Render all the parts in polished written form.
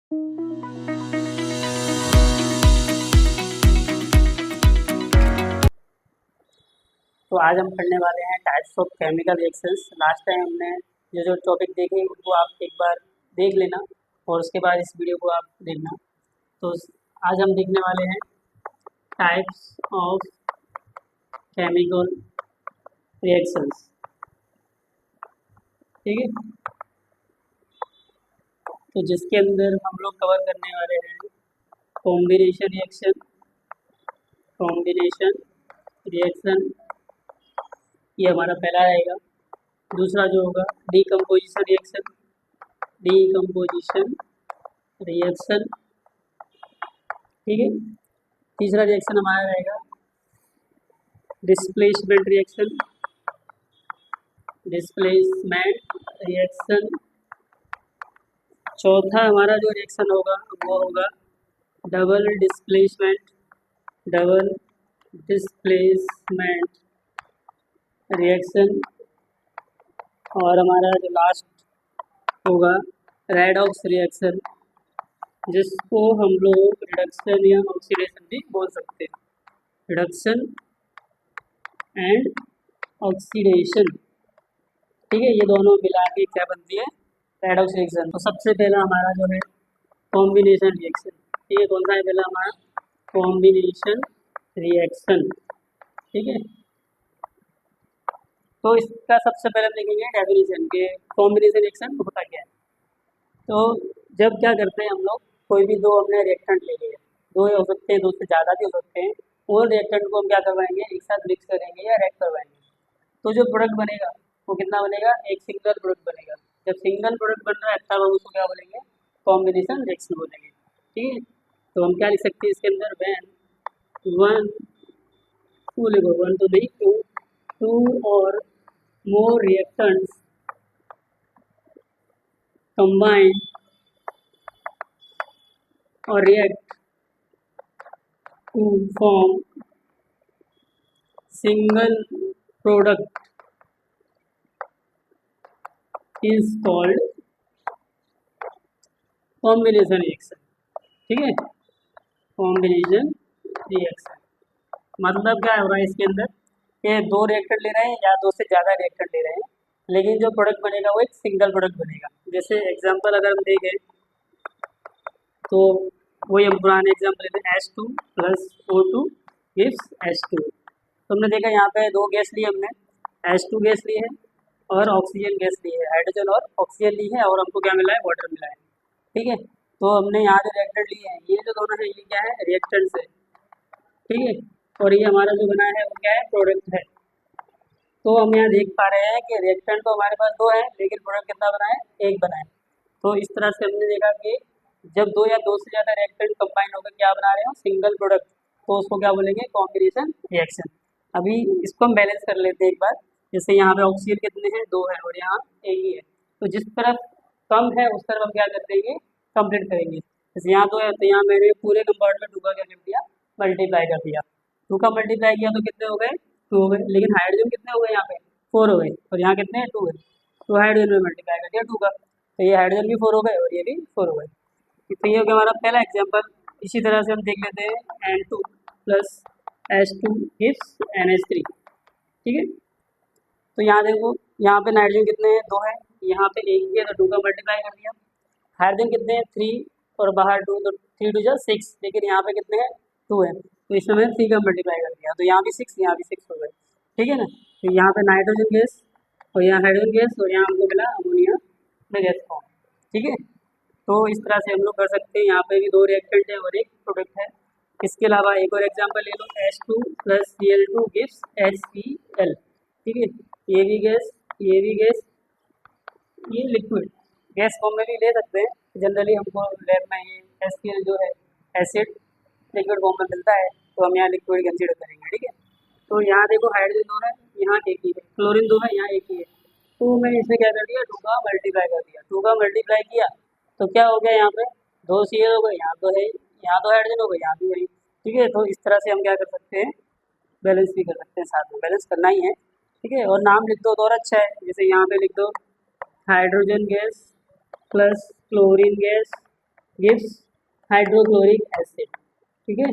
तो आज हम पढ़ने वाले हैं types of chemical reactions. Last time हमने जो टॉपिक देखे उनको आप एक बार देख लेना और उसके बाद इस वीडियो को आप देखना। तो आज हम देखने वाले हैं टाइप्स ऑफ केमिकल रिएक्शंस। ठीक है, तो जिसके अंदर हम लोग कवर करने वाले हैं कॉम्बिनेशन रिएक्शन, ये हमारा पहला रहेगा। दूसरा जो होगा डीकम्पोजिशन रिएक्शन। ठीक है, तीसरा रिएक्शन हमारा रहेगा डिस्प्लेसमेंट रिएक्शन। चौथा हमारा जो रिएक्शन होगा वो होगा डबल डिस्प्लेसमेंट रिएक्शन। और हमारा जो लास्ट होगा रेडॉक्स रिएक्शन, जिसको हम लोग रिडक्शन या ऑक्सीडेशन भी बोल सकते हैं। Reduction and oxidation. ठीक है, ये दोनों मिला के क्या बनती है? Redox reaction. तो सबसे पहला हमारा जो है कॉम्बिनेशन रिएक्शन। ठीक है, कौन सा है पहला हमारा? Combination reaction. ठीक है, तो इसका सबसे पहले हम देखेंगे डेफिनेशन के कॉम्बिनेशन रिएक्शन होता क्या है। तो जब क्या करते हैं हम लोग, कोई भी दो अपने रिएक्टेंट ले लिए, दो हो सकते हैं, दो से ज़्यादा भी हो सकते हैं, वो रिएक्टेंट को हम क्या करवाएंगे? एक साथ मिक्स करेंगे या रिएक्ट करवाएंगे। तो जो प्रोडक्ट बनेगा वो कितना बनेगा? एक सिंगल प्रोडक्ट बनेगा। जब सिंगल प्रोडक्ट बन रहा है तब हम उसको क्या बोलेंगे? कॉम्बिनेशन रिएक्शन बोलेंगे। ठीक है, तो हम क्या लिख सकते हैं इसके अंदर? वन टू लिखो, वन तो नहीं, टू और more reactants combine or react to form single product is called combination reaction। ठीक है, combination reaction मतलब क्या हो रहा है इसके अंदर? ये दो रिएक्टर ले रहे हैं या दो से ज़्यादा रिएक्टर ले रहे हैं, लेकिन जो प्रोडक्ट बनेगा वो एक सिंगल प्रोडक्ट बनेगा। जैसे एग्जांपल अगर हम देखें तो वही हम पुराने एग्जांपल लेते हैं, H2 + O2 गिव्स H2। तो हमने देखा यहाँ पे दो गैस ली हमने, H2 गैस ली है और ऑक्सीजन गैस ली है, हाइड्रोजन और ऑक्सीजन ली है, और हमको क्या मिला है? वाटर मिला है। ठीक है, तो हमने यहाँ जो रिएक्टर लिए हैं, ये जो दोनों है ये क्या है? रिएक्टेंट्स है। ठीक है, और ये हमारा जो बना है वो क्या है? प्रोडक्ट है। तो हम यहाँ देख पा रहे हैं कि रिएक्टेंट तो हमारे पास दो है, लेकिन प्रोडक्ट कितना बना है? एक बना है। तो इस तरह से हमने देखा कि जब दो या दो से ज़्यादा रिएक्टेंट कंबाइन होकर क्या बना रहे हो? सिंगल प्रोडक्ट, तो उसको क्या बोलेंगे? Combination reaction. अभी इसको हम बैलेंस कर लेते हैं एक बार। जैसे यहाँ पे ऑक्सीजन कितने हैं? दो है, और यहाँ एक ही है। तो जिस तरफ कम है उस तरफ हम क्या कर देंगे? कंप्लीट करेंगे। जैसे यहाँ दो है तो यहाँ मैंने पूरे कंपार्टमेंट टू का क्या कर दिया? मल्टीप्लाई कर दिया। टू का मल्टीप्लाई किया तो कितने हो गए? टू हो गए। लेकिन हाइड्रोजन कितने हो गए? यहाँ पे फोर हो गए, और यहाँ कितने हैं? टू है। तो हाइड्रोजन में मल्टीप्लाई कर दिया टू का, तो ये हाइड्रोजन भी फोर हो गए और ये भी फोर हो गए। तो ये हो गया हमारा पहला एग्जाम्पल। इसी तरह से हम देख लेते हैं N2 + H2 गिव्स NH3। ठीक है, तो यहाँ देखो, यहाँ पे नाइट्रोजन कितने हैं? दो है, यहाँ पे एक ही है तो टू का मल्टीप्लाई कर दिया। हाइड्रोजन कितने हैं? थ्री, और बाहर टू, तो थ्री टू जा सिक्स, लेकिन यहाँ पे कितने हैं? टू है, तो इसमें मैंने थ्री का मल्टीप्लाई कर दिया, तो यहाँ भी सिक्स, यहाँ भी सिक्स हो गए। ठीक है ना, तो यहाँ पे नाइट्रोजन गैस और यहाँ हाइड्रोजन गैस, और यहाँ हमको मिला अमोनिया में गैस फॉर्म। ठीक है, तो इस तरह से हम लोग कर सकते हैं। यहाँ पे भी दो रिएक्टेंट है और एक प्रोडक्ट है। इसके अलावा एक और एग्जांपल ले लो, H2 + Cl2 गिव्स HCl। ठीक है, ये भी गैस, ये भी गैस, ये लिक्विड गैस फॉर्म में भी ले सकते हैं। जनरली हमको लैब में ये HCl जो है एसिड लिक्विड फॉर्म में मिलता है, तो हम यहाँ लिक्विड कंसीडर करेंगे। ठीक है, तो यहाँ देखो हाइड्रोजन दो है, यहाँ एक ही है, क्लोरीन दो है, यहाँ एक ही है। तो मैंने इसमें क्या कर दिया? टू का मल्टीप्लाई कर दिया। टू का मल्टीप्लाई किया तो क्या हो गया? यहाँ पे दो Cl हो गए, यहाँ तो है, यहाँ दो हाइड्रोजन हो गए, यहाँ भी वही। ठीक है, तो इस तरह से हम क्या कर सकते हैं? बैलेंस भी कर सकते हैं, साथ में बैलेंस करना ही है। ठीक है, और नाम लिख दो तो और अच्छा है। जैसे यहाँ पे लिख दो hydrogen gas + chlorine gas gives hydrochloric acid, ठीक है,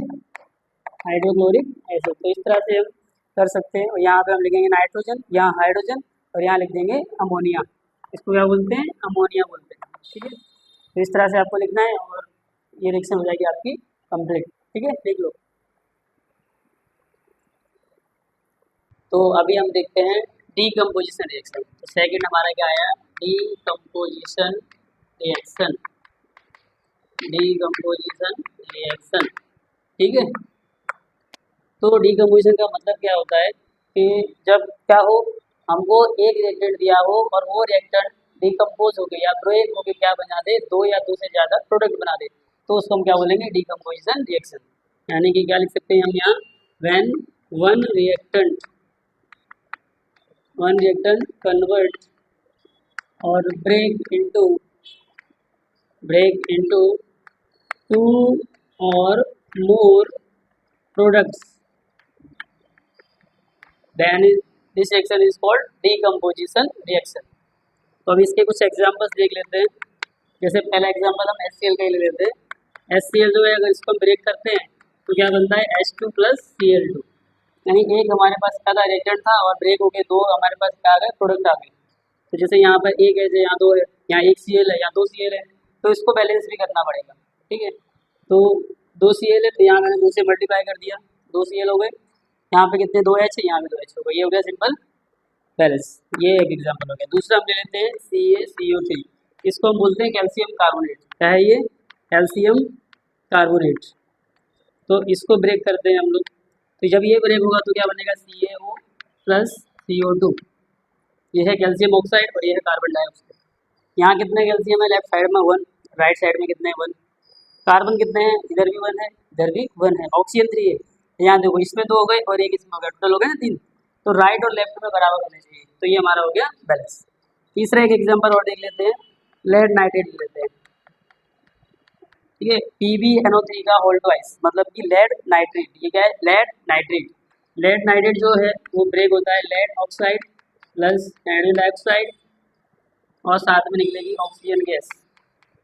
हाइड्रोक्लोरिक एसिड। तो इस तरह से हम कर सकते हैं। और यहाँ पे हम लिखेंगे नाइट्रोजन, यहाँ हाइड्रोजन, और यहाँ लिख देंगे अमोनिया। इसको क्या बोलते हैं? अमोनिया बोलते हैं, ठीक है। तो इस तरह से आपको लिखना है और ये रिएक्शन हो जाएगी आपकी कंप्लीट, ठीक है, देख लो। तो अभी हम देखते हैं डीकम्पोजिशन रिएक्शन। तो सेकंड हमारा क्या आया? डीकम्पोजिशन रिएक्शन, डीकम्पोजिशन रिएक्शन, ठीक है। तो डीकम्पोजिशन का मतलब क्या होता है कि जब क्या हो, हमको एक रिएक्टेंट दिया हो और वो रिएक्टेंट डीकम्पोज होके या ब्रेक होके क्या बना दे, दो या दो से ज़्यादा प्रोडक्ट बना दे, तो उसको हम क्या बोलेंगे? Decomposition reaction. यानी कि क्या लिख सकते हैं हम यहाँ? व्हेन वन रिएक्टेंट कन्वर्ट और ब्रेक इनटू टू और more products, then this reaction is called decomposition reaction। तो अब इसके कुछ एग्जांपल्स देख लेते हैं। जैसे पहला एग्जांपल हम HCl का ही ले लेते हैं। HCl जो है अगर इसको हम ब्रेक करते हैं तो क्या बनता है? H2 plus Cl2। यानी एक हमारे पास क्या था? रिएक्टेंट था, और ब्रेक हो गए दो हमारे पास क्या आ गए? प्रोडक्ट आ गए। तो जैसे यहाँ पर एक है, यहाँ दो है, यहाँ एक Cl है, यहाँ दो Cl है, तो इसको बैलेंस भी करना पड़ेगा, ठीक है। तो दो Cl है, तो यहाँ मैंने दो से मल्टीप्लाई कर दिया, दो Cl हो गए। यहाँ पे कितने? दो H है, यहाँ पे दो H हो गए, ये हो गया सिंपल बैलेंस। ये एक एग्जांपल हो गया। दूसरा हम ले लेते हैं CaCO3। इसको हम बोलते हैं कैल्शियम कार्बोनेट। क्या है ये? Calcium carbonate. तो इसको ब्रेक करते हैं हम लोग। तो जब ये ब्रेक होगा तो क्या बनेगा? CaO plus CO2। ये है कैल्शियम ऑक्साइड और ये है कार्बन डाइऑक्साइड। यहाँ कितने कैल्शियम है? लेफ्ट साइड में 1, राइट साइड में कितने हैं? 1। कार्बन कितने हैं? इधर भी 1 है, इधर भी 1 है। ऑक्सीजन 3 है। यहाँ देखो, इसमें 2 हो गए और एक इसमें हो गया, टोटल हो गए ना 3। तो राइट और लेफ्ट में बराबर होने चाहिए। तो ये हमारा हो गया बैलेंस। तीसरा एक एग्जांपल और देख लेते हैं, लेड नाइट्रेट ले लेते हैं, ठीक है। PbNO3 का होल ट्वाइस, मतलब कि लेड नाइट्रेट। ये क्या है? Lead nitrate. लेड नाइट्रेट जो है वो ब्रेक होता है lead oxide plus nitrogen dioxide, और साथ में निकलेगी oxygen gas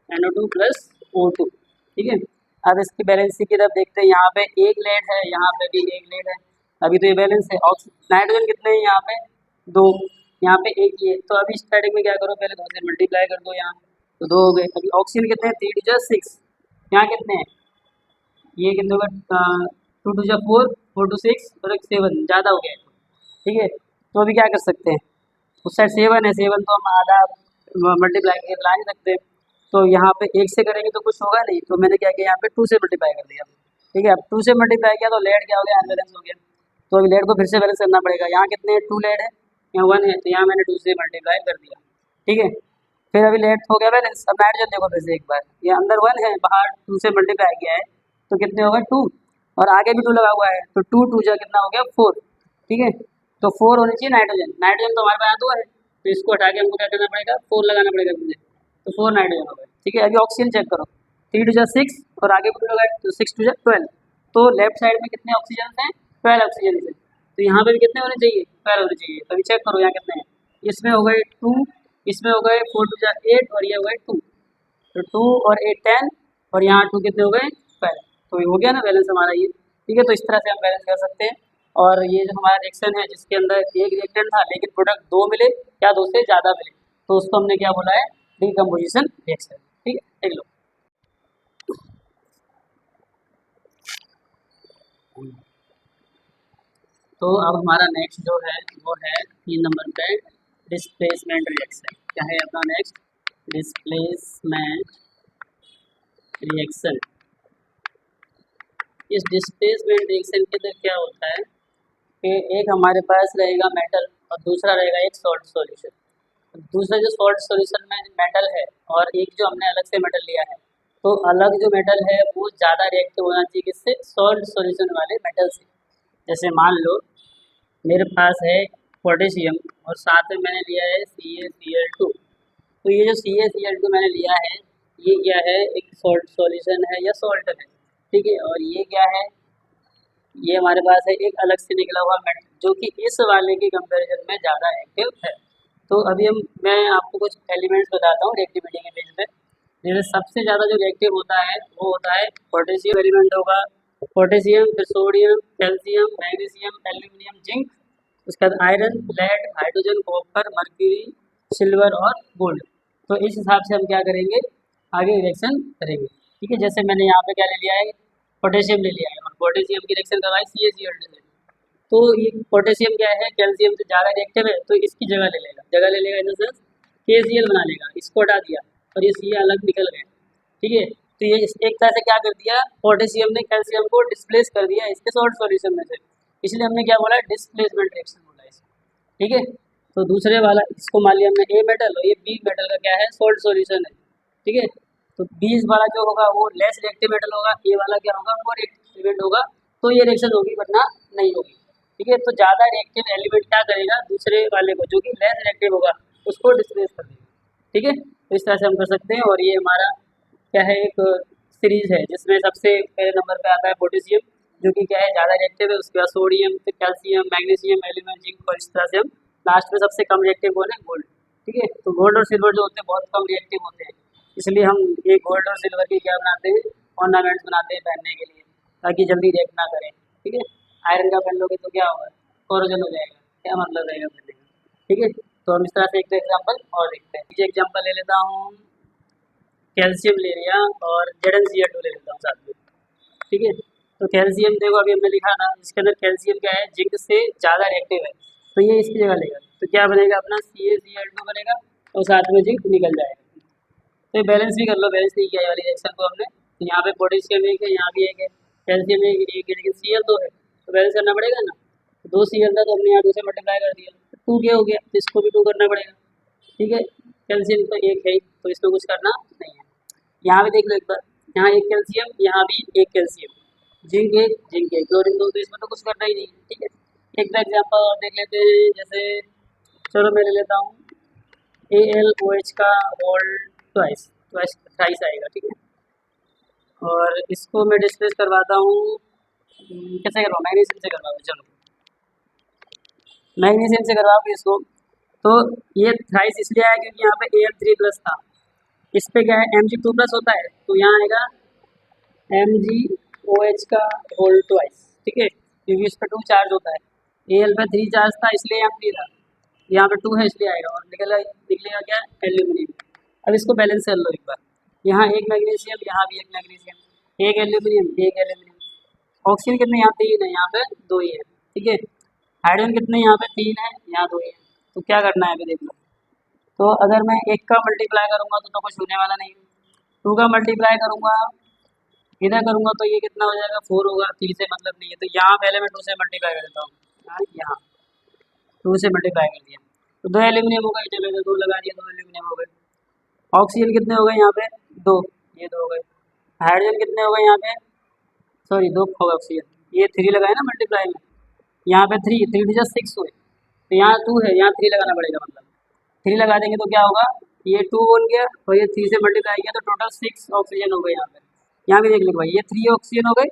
NO2 plus O2, ठीक है। अब इसकी बैलेंसिंग की तरफ देखते हैं। यहाँ पे एक लेड है, यहाँ पे भी एक लेड है। अभी तो ये बैलेंस है। नाइट्रोजन कितने हैं? यहाँ पे 2, यहाँ पे एक ही है। तो अभी स्टार्टिंग में क्या करो? पहले 2 से मल्टीप्लाई कर दो, यहाँ तो 2 हो गए। अभी ऑक्सीजन कितने हैं? 3 2 6। यहाँ कितने हैं? ये कितने होगा? 2 2 4, 4 2 6 और एक 7, ज़्यादा हो गया, ठीक है। तो अभी क्या कर सकते हैं? उस साइड 7 है, 7 तो हम आधा मल्टीप्लाई करके ला नहीं सकते। तो यहाँ पे 1 से करेंगे तो कुछ होगा नहीं, तो मैंने क्या किया? यहाँ पे 2 से मल्टीप्लाई कर दिया, ठीक है। अब 2 से मल्टीप्लाई किया तो लेड क्या हो गया? अनबैलेंस हो गया। तो अभी लेड को फिर से बैलेंस करना पड़ेगा। यहाँ कितने हैं? 2 लेड है, यहाँ 1 है, तो यहाँ मैंने 2 से मल्टीप्लाई कर दिया, ठीक है। फिर अभी लेड हो गया बैलेंस। अब नाइट्रोजन देखो फिर से एक बार, ये अंदर 1 है, बाहर 2 से मल्टीप्लाई किया है, तो कितने हो गए? 2, और आगे भी 2 लगा हुआ है, तो 2 2 जा कितना हो गया? 4, ठीक है। तो 4 होनी चाहिए नाइट्रोजन। नाइट्रोजन तो हमारे पास 2 है, तो इसको हटा के हमको क्या करना पड़ेगा? 4 लगाना पड़ेगा मुझे। तो 4 नाइट्रोजन हो गए, ठीक है। अभी ऑक्सीजन चेक करो, 3 2 6 और आगे भी 2 लगाए, तो 6 2 12। तो लेफ्ट साइड में कितने ऑक्सीजन हैं? 12 ऑक्सीजन है। तो यहाँ पे भी कितने होने चाहिए? 12 होने चाहिए। तो अभी चेक करो यहाँ कितने हैं। इसमें हो गए 2, इसमें हो गए 4 2 8 और ये हो गए 2। तो 2 और 8 10, और यहाँ 2 कितने हो गए? 12। तो ये हो गया ना बैलेंस हमारा ये, ठीक है। तो इस तरह से हम बैलेंस कर सकते हैं। और ये जो हमारा रिएक्शन है जिसके अंदर एक रिएक्टेंट था लेकिन प्रोडक्ट 2 मिले या 2 से ज़्यादा मिले, तो उसको हमने क्या बोला है? डीकम्पोजिशन रिएक्शन, ठीक है, देख लो। तो अब हमारा नेक्स्ट जो है वो है 3 नंबर पे डिस्प्लेसमेंट रिएक्शन। क्या है अपना नेक्स्ट? Displacement reaction. इस डिस्प्लेसमेंट रिएक्शन के अंदर क्या होता है कि एक हमारे पास रहेगा मेटल और दूसरा रहेगा एक सॉल्ट सॉल्यूशन। दूसरा जो सॉल्ट सॉल्यूशन में मेटल है और एक जो हमने अलग से मेटल लिया है, तो अलग जो मेटल है वो ज़्यादा रिएक्टिव होना चाहिए किससे? सॉल्ट सॉल्यूशन वाले मेटल से। जैसे मान लो मेरे पास है पोटेशियम और साथ में मैंने लिया है CaCl2। तो ये जो CaCl2 मैंने लिया है, ये क्या है? एक सॉल्ट सॉल्यूशन है या सॉल्ट है, ठीक है। और ये क्या है? ये हमारे पास है एक अलग से निकला हुआ मेटल जो कि इस वाले के कंपैरिजन में ज़्यादा एक्टिव है। तो अभी मैं आपको कुछ एलिमेंट्स बताता हूँ रिएक्टिविटी के बेस पे। जैसे सबसे ज़्यादा जो रिएक्टिव होता है वो होता है पोटेशियम एलिमेंट होगा, पोटेशियम, फिर sodium, calcium, magnesium, aluminium, zinc, उसके बाद iron, lead, hydrogen, copper, mercury, silver और गोल्ड। तो इस हिसाब से हम क्या करेंगे, आगे रिएक्शन करेंगे। ठीक है, जैसे मैंने यहाँ पे क्या ले लिया है, पोटेशियम ले लिया है और पोटेशियम की रिएक्शन करवाई CaCl2 से। तो ये पोटेशियम क्या है, कैल्शियम से ज़्यादा रिएक्टिव है, तो इसकी जगह ले लेगा इन द सेंस KCl बना लेगा, इसको हटा दिया और ये C अलग निकल गए। ठीक है, तो ये एक तरह से क्या कर दिया, पोटेशियम ने कैल्शियम को डिस्प्लेस कर दिया इसके सॉल्ट सॉल्यूशन में से, इसलिए हमने क्या बोला, डिस्प्लेसमेंट रिएक्शन बोला इसको। ठीक है, तो दूसरे वाला इसको मान लिया हमने A मेटल और ये B मेटल का क्या है, सॉल्ट सॉल्यूशन है। ठीक है, तो 20 वाला जो होगा वो लेस रिएक्टिव मेटल होगा, ए वाला क्या होगा, वो रिएक्टिव एलिमेंट होगा, तो ये रिएक्शन होगी वरना नहीं होगी। ठीक है, तो ज़्यादा रिएक्टिव एलिमेंट क्या करेगा, दूसरे वाले को जो कि लेस रिएक्टिव होगा उसको डिस्प्लेस कर देगा। ठीक है, तो इस तरह से हम कर सकते हैं। और ये हमारा क्या है, एक सीरीज है जिसमें सबसे पहले नंबर पे आता है पोटेशियम, जो कि क्या है ज़्यादा रिएक्टिव है, उसके बाद सोडियम, फिर कैल्शियम, मैग्नीशियम, एल्यूमिनियम, जिंक, और इस तरह से हम लास्ट में सबसे कम रिएक्टिव कौन है, गोल्ड। ठीक है, तो गोल्ड और सिल्वर जो होते हैं बहुत कम रिएक्टिव होते हैं, इसलिए हम ये गोल्ड और सिल्वर की क्या बनाते हैं, ऑर्नामेंट्स बनाते हैं पहनने के लिए, ताकि जल्दी रिएक्ट ना करें। ठीक है, आयरन का पहन लोगे तो क्या होगा, कोरोजन हो जाएगा, क्या मतलब रहेगा पहनने का। ठीक है, तो हम इस तरह से एक एग्जाम्पल और देखते हैं। ये एग्जाम्पल ले लेता हूँ, कैल्शियम ले लिया और ZnCl2 ले लेता हूँ साथ में। ठीक है, तो कैल्शियम देखो अभी हमने लिखा था, इसके अंदर कैल्शियम क्या है, जिंक से ज़्यादा रिएक्टिव है, तो ये इसकी जगह लेगा, तो क्या बनेगा अपना CaCl2 बनेगा और साथ में जिंक निकल जाएगा। तो ये बैलेंस भी कर लो, बैलेंस नहीं किया ये वाली रिएक्शन को हमने, तो यहाँ पे पोटेशियम एक है, यहाँ भी एक है, कैल्शियम एक है, लेकिन Cl2 है, तो बैलेंस करना पड़ेगा ना। तो 2 Cl था तो हमने यहाँ 2 से मल्टीप्लाई कर दिया, 2 क्या हो गया, तो इसको भी 2 करना पड़ेगा। ठीक है, कैल्शियम तो एक है ही, तो इसमें कुछ करना नहीं है। यहाँ भी देख लो एक बार, यहाँ एक कैल्शियम, यहाँ भी एक कैल्शियम, जिंक एक, क्लोरीन 2, तो इसमें तो कुछ करना ही नहीं है। ठीक है, एक एग्जाम्पल और देख लेते हैं, जैसे चलो मैं ले लेता हूँ AlOH का होल ट्वाइस थ्राइस आएगा। ठीक है, और इसको मैं डिस्प्लेस करवाता हूँ, कैसे करवाऊँ, मैग्नीशियम से करवाऊँ। चलो मैग्नीशियम से करवाओगे इसको, तो ये थ्राइस इसलिए आया क्योंकि यहाँ पे Al3+ था, इस पे क्या है Mg2+ होता है, तो यहाँ आएगा MgOH का होल ट्वाइस। ठीक है, क्योंकि इस पर 2 चार्ज होता है, Al पे 3 चार्ज था इसलिए यहाँ 3 था, यहाँ पे 2 है इसलिए आएगा, और निकलेगा क्या, एल्यूमिनियम। अब इसको बैलेंस कर लो एक बार, यहाँ एक मैग्नीशियम, यहाँ भी एक मैग्नीशियम, एक एल्यूमिनियम, ऑक्सीजन कितने, यहाँ 3 है, यहाँ पे 2 ही है। ठीक है, हाइड्रोजन कितने, यहाँ पे 3 है, यहाँ 2 ही है। तो क्या करना है अभी देख लो, तो अगर मैं एक का मल्टीप्लाई करूँगा तो कुछ होने वाला नहीं, 2 का मल्टीप्लाई करूँगा इधर करूँगा तो ये कितना हो जाएगा, 4 होगा, 3 से मतलब नहीं है, तो यहाँ पहले मैं 2 से मल्टीप्लाई कर देता हूँ, यहाँ 2 से मल्टीप्लाई कर दिया, तो 2 एल्यूमिनियम हो गए, चलो 2 लगा दिया, 2 एल्यूमिनियम हो गए। ऑक्सीजन कितने हो गए यहाँ पे, 2, ये 2 हो गए। हाइड्रोजन कितने हो गए यहाँ पे, सॉरी 2 हो गए ऑक्सीजन, ये 3 लगाए ना मल्टीप्लाई में, यहाँ पे 3 3 डिजिट 6 हुए, तो यहाँ 2 है, यहाँ 3 लगाना पड़ेगा, मतलब 3 लगा देंगे तो क्या होगा, ये 2 बन गया और ये 3 से मल्टीप्लाई किया तो टोटल 6 ऑक्सीजन हो गए। यहाँ भी देख लो भाई, ये 3 ऑक्सीजन हो गए,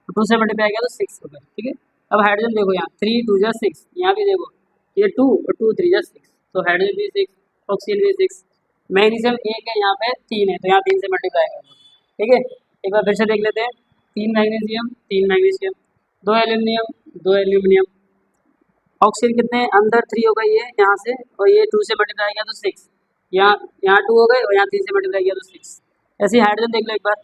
2 से मल्टीप्लाई किया तो 6 हो गए। ठीक है, अब हाइड्रोजन देखो, यहाँ 3 2 जा 6, यहाँ भी देखो ये 2 और 2 3 जा 6, तो हाइड्रोजन भी 6, ऑक्सीजन भी 6, मैग्नीशियम एक है, यहाँ पे 3 है, तो यहाँ 3 से मल्टीप्लाई कर दो। ठीक है, एक बार फिर से देख लेते हैं, 3 मैग्नीशियम 2 एल्यूमिनियम 2 एल्यूमिनियम, ऑक्सीजन कितने अंदर 3 हो गई है यहाँ से, और ये 2 से मल्टीप्लाई किया तो 6, यहाँ 2 हो गए और यहाँ 3 से मल्टीप्लाई किया तो 6। ऐसे ही हाइड्रोजन देख लो एक बार,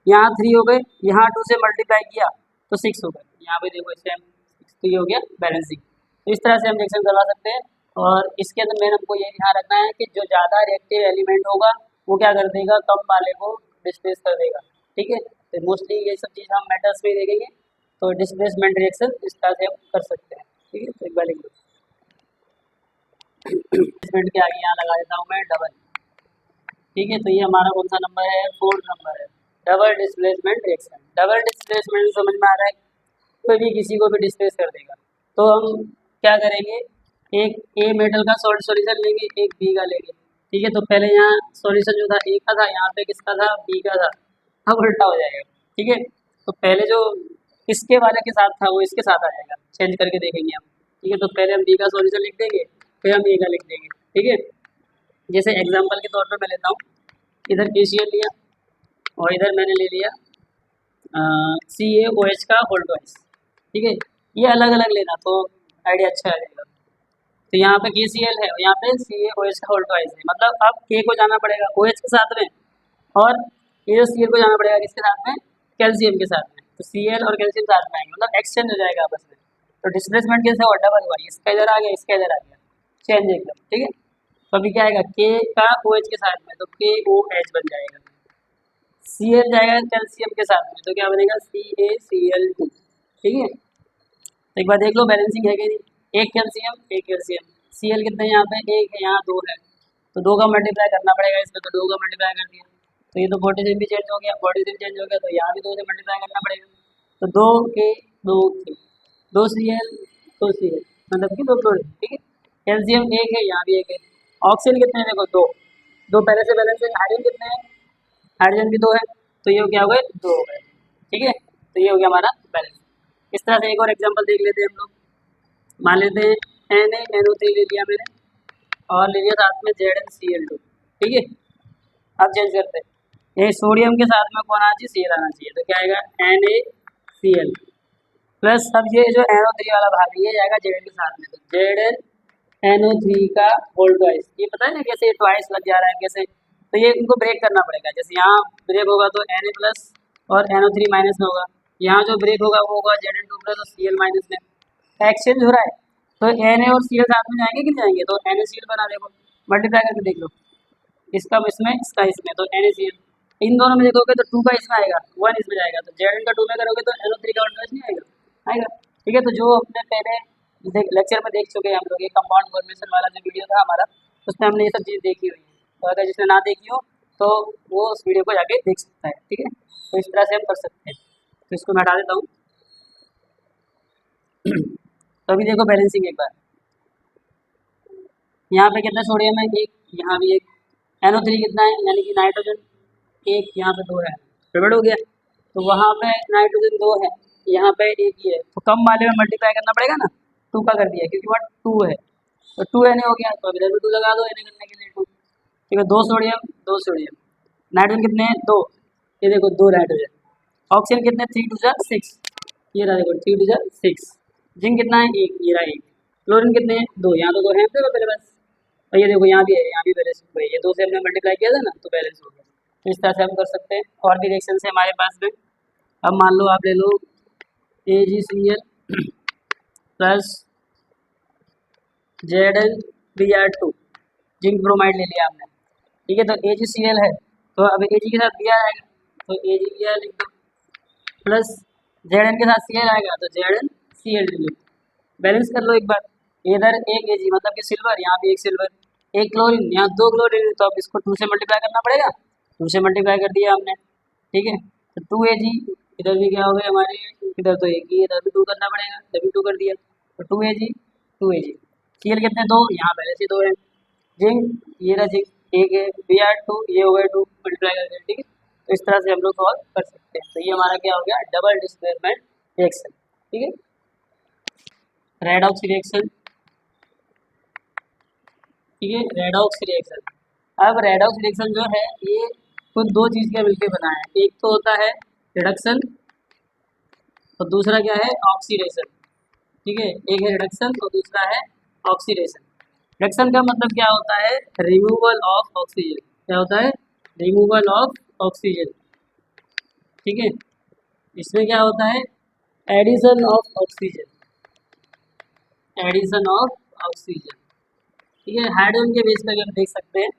यहाँ 3 हो गए, यहाँ 2 से मल्टीप्लाई किया तो 6 हो गए, यहाँ पे देखो सेम 6, तो ये हो गया बैलेंसिंग। तो इस तरह से हम रिएक्शन करवा सकते हैं, और इसके अंदर मेन हमको ये ध्यान रखना है कि जो ज़्यादा रिएक्टिव एलिमेंट होगा वो क्या कर देगा, कम वाले को डिस्प्लेस कर देगा। ठीक है, तो मोस्टली ये सब चीज़ हम मेटल्स में देखेंगे, तो डिस्प्लेसमेंट रिएक्शन इस तरह से हम कर सकते हैं। ठीक है, तो एक बार लिख लो, डिस्प्लेसमेंट के आगे यहाँ लगा देता हूँ मैं डबल। ठीक है, तो ये हमारा कौन सा नंबर है, 4th नंबर है, double displacement reaction. Double displacement समझ में आ रहा है, कोई भी किसी को भी डिस्प्लेस कर देगा। तो हम क्या करेंगे, एक ए मेटल का सॉल्ट सॉल्यूशन लेंगे, एक बी का लेंगे। ठीक है, तो पहले यहाँ सॉल्यूशन जो था ए का था, यहाँ पे किसका था, बी का था, अब उल्टा हो जाएगा। ठीक है, तो पहले जो इसके वाले के साथ था वो इसके साथ आ जाएगा, चेंज करके देखेंगे हम। ठीक है, तो पहले हम बी का सॉल्यूशन लिख देंगे, फिर हम ए का लिख देंगे। ठीक है, जैसे एग्जांपल के तौर पर मैं लेता हूँ, इधर KCl लिया और इधर मैंने ले लिया CaOH का होल ट्वाइस। ठीक है, ये अलग अलग लेना तो आइडिया अच्छा रहेगा। तो यहाँ पे KCl है और यहाँ पे CaOH का होल ट्वाइस है, मतलब अब K को जाना पड़ेगा OH के साथ में और ये जो Cl को जाना पड़ेगा किसके साथ में, कैल्शियम के साथ में। तो Cl और कैल्शियम साथ में आएंगे, मतलब एक्सचेंज हो जाएगा आपस में। तो डिस्प्लेसमेंट कैसे हुआ, डबल हुआ, इसका इधर आ गया इसका इधर आ गया, चेंज एकदम। ठीक है, तो अभी क्या आएगा K का OH के साथ में तो KOH बन जाएगा, Cl जाएगा कैल्शियम के साथ में तो क्या बनेगा CaCl2। ठीक है, तो एक बार देख लो बैलेंसिंग है कि नहीं, एक कैल्शियम एक कैल्शियम, Cl कितने हैं यहाँ पे, एक है, यहाँ दो है, तो दो का मल्टीप्लाई करना पड़ेगा इसमें, तो दो का मल्टीप्लाई कर दिया तो ये तो 40 से भी चेंज हो गया, 40 से चेंज हो गया तो यहाँ भी दो से मल्टीप्लाई करना पड़ेगा, तो दो के दो के दो Cl दो Cl, मतलब कि दो क्लोरीन। ठीक है, कैल्शियम एक है, यहाँ भी एक है, ऑक्सीजन कितने हैं देखो दो, दो पहले से बैलेंस है, हाइड्रोजन कितने हैं, हाइड्रोजन भी दो है, तो ये क्या हो गए, दो हो गए। ठीक है, तो ये हो गया हमारा बैलेंस। इस तरह से एक और एग्जांपल देख लेते हैं हम लोग, मान लेते हैं NaNO3 ले लिया मैंने और ले लिया साथ में ZnCl2। ठीक है, अब चेंज करते हैं, ये सोडियम के साथ में कौन आना चाहिए, Cl आना चाहिए, तो क्या आएगा NaCl प्लस अब ये जो NO3 वाला भाग ये जाएगा Zn के साथ में, तो ZnNO3 का होल ट्वाइस, ये पता है ना कैसे ट्वाइस लग जा रहा है कैसे, तो ये इनको ब्रेक करना पड़ेगा, जैसे यहाँ ब्रेक होगा तो Na प्लस और NO3 माइनस में होगा, यहाँ जो ब्रेक होगा वो होगा Zn2 प्लस और Cl माइनस में, एक्सचेंज हो रहा है, तो Na और Cl साथ में जाएंगे कि नहीं जाएंगे, तो NaCl बना, देखो मल्टीप्लाई करके देख लो, इसका इसमें इसका इसमें, तो NaCl इन दोनों में देखोगे तो 2 का इसमें आएगा, 1 इसमें जाएगा, तो Zn का 2 में करोगे तो NO3 का 1 नहीं आएगा, आएगा। ठीक है, तो जो अपने पहले लेक्चर में देख चुके हैं हम लोग, ये कंपाउंड फॉर्मेशन वाला जो वीडियो था हमारा, उसमें हमने ये सब चीज़ देखी हुई है, तो अगर जिसने ना देखी हो तो वो उस वीडियो को जाके देख सकता है। ठीक है, तो इस तरह से हम कर सकते हैं, तो इसको मैं हटा देता हूँ। तो अभी देखो बैलेंसिंग एक बार, यहाँ पे कितना सोडियम है, एक, यहाँ भी एक, NO3 कितना है यानी कि नाइट्रोजन एक, यहाँ पे दो है, गड़बड़ हो गया, तो वहाँ पे नाइट्रोजन दो है, यहाँ पे एक ही है, तो कम वाले में मल्टीप्लाई करना पड़ेगा ना, 2 का कर दिया क्योंकि वहाँ 2 है, तो 2 Na हो गया, तो अब इधर भी 2 लगा दो Na करने के लिए 2। ठीक है, दो सोडियम, नाइट्रोजन कितने हैं, दो, ये देखो दो नाइट्रोजन, ऑक्सीजन कितने 3 2 जा 6, ये रहा देखो 3 2 जा 6, जिंक कितना है एक, ये रहा एक, क्लोरीन कितने हैं दो, यहाँ तो दो हैं पहले बस, और ये देखो यहाँ भी है, यहाँ भी बैलेंस हुआ है, ये दो से हमने मल्टीप्लाई किया था ना तो बैलेंस हो गया। तो इस तरह से हम कर सकते हैं, और भी रिएक्शन है हमारे पास में। अब मान लो आप ले लो AgCl plus ZnBr2, zinc bromide ले लिया हमने। ठीक है, तो AgCl है तो अब Ag के साथ Br आएगा, तो AgBr लिख दो, प्लस Zn के साथ Cl आएगा तो ZnCl2, बैलेंस कर लो एक बार, इधर एक Ag मतलब कि सिल्वर, यहाँ भी एक सिल्वर, एक क्लोरीन, यहाँ दो क्लोरीन, तो अब इसको 2 से मल्टीप्लाई करना पड़ेगा, 2 से मल्टीप्लाई कर दिया हमने। ठीक है, तो 2 Ag, इधर भी क्या हो गया हमारे, इधर तो एक ही, इधर भी 2 करना पड़ेगा, इधर भी 2 कर दिया, तो 2 Ag, Cl कितने दो, यहाँ पहले से 2 है, जिंक ये रहा जिंक एक है, Br2 ये हो गया 2 मल्टीप्लाई करके। ठीक है, तो इस तरह से हम लोग सॉल्व कर सकते हैं, तो ये हमारा क्या हो गया, डबल डिस्प्लेसमेंट रिएक्शन। ठीक है, रेडॉक्स रिएक्शन। ठीक है, रेडॉक्स रिएक्शन, अब रेडॉक्स रिएक्शन जो है ये कुछ दो चीज़ के मिलकर बना है, एक तो होता है रिडक्शन और दूसरा क्या है ऑक्सीडेशन। ठीक है, एक है रिडक्शन और दूसरा है ऑक्सीडेशन। रिडक्शन का मतलब क्या होता है, रिमूवल ऑफ ऑक्सीजन, क्या होता है, रिमूवल ऑफ ऑक्सीजन। ठीक है, इसमें क्या होता है, addition of oxygen, addition of oxygen. ठीक है, हाइड्रोजन के बेस पर हम देख सकते हैं,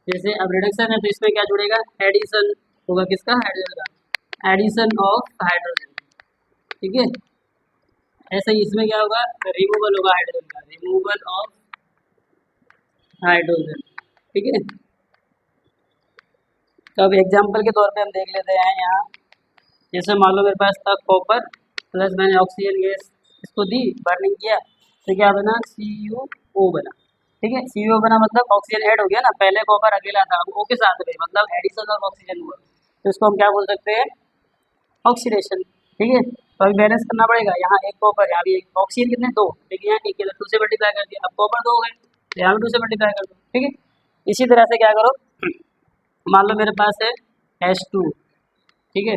जैसे अब रिडक्शन है तो इसमें क्या जुड़ेगा, एडिशन होगा किसका, हाइड्रोजन का, एडिशन ऑफ हाइड्रोजन। ठीक है, ऐसा ही इसमें क्या होगा, रिमूवल होगा हाइड्रोजन का, रिमूवल ऑफ हाइड्रोजन। ठीक है, तो अब एग्जाम्पल के तौर पे हम देख लेते हैं यहाँ, जैसे मान लो मेरे पास था कॉपर प्लस मैंने ऑक्सीजन गैस इसको दी, बर्निंग किया तो क्या बना, CuO बना। ठीक है, CuO बना मतलब ऑक्सीजन ऐड हो गया ना, पहले कॉपर अकेला था अब O के साथ में, मतलब एडिशन ऑफ ऑक्सीजन हुआ, तो इसको हम क्या बोल सकते हैं, ऑक्सीडेशन। ठीक है, तो अभी बैलेंस करना पड़ेगा, यहाँ एक कॉपर यहाँ भी एक, ऑक्सीजन कितने दो, लेकिन यहाँ एक 2 से मल्टीप्लाई कर दिया, अब कॉपर 2 हो गए तो यहाँ भी 2 से मल्टीप्लाई कर दो। ठीक है, इसी तरह से क्या करो, मान लो मेरे पास है H2, ठीक है।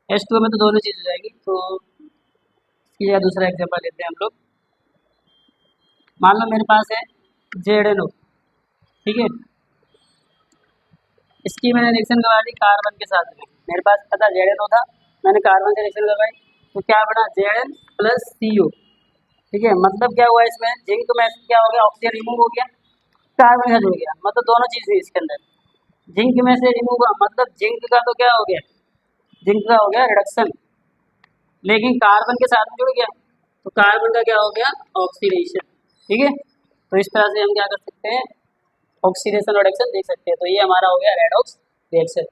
H2 में तो दोनों चीज़ हो जाएगी, तो इसकी या दूसरा एग्जांपल लेते हैं हम लोग। मान लो मेरे पास है ZNO, ठीक है। इसकी मैंने रिएक्शन करवा दी कार्बन के साथ में, मेरे पास पता ZNO था, मैंने कार्बन से रिएक्शन करवाई, तो क्या बना Zn प्लस CO, ठीक है। मतलब क्या हुआ इसमें, जिंक में से क्या हो गया, ऑक्सीजन रिमूव हो गया, कार्बन का जुड़ गया, मतलब दोनों चीज़ हुई इसके अंदर। जिंक में से रिमूव हुआ मतलब जिंक का तो क्या हो गया, जिंक का हो गया रिडक्शन, लेकिन कार्बन के साथ में जुड़ गया, तो कार्बन का क्या हो गया, ऑक्सीडेशन, ठीक है। तो इस तरह से हम क्या कर सकते हैं, ऑक्सीडेशन और रिडक्शन देख सकते हैं। तो ये हमारा हो गया रेडॉक्स रिएक्शन।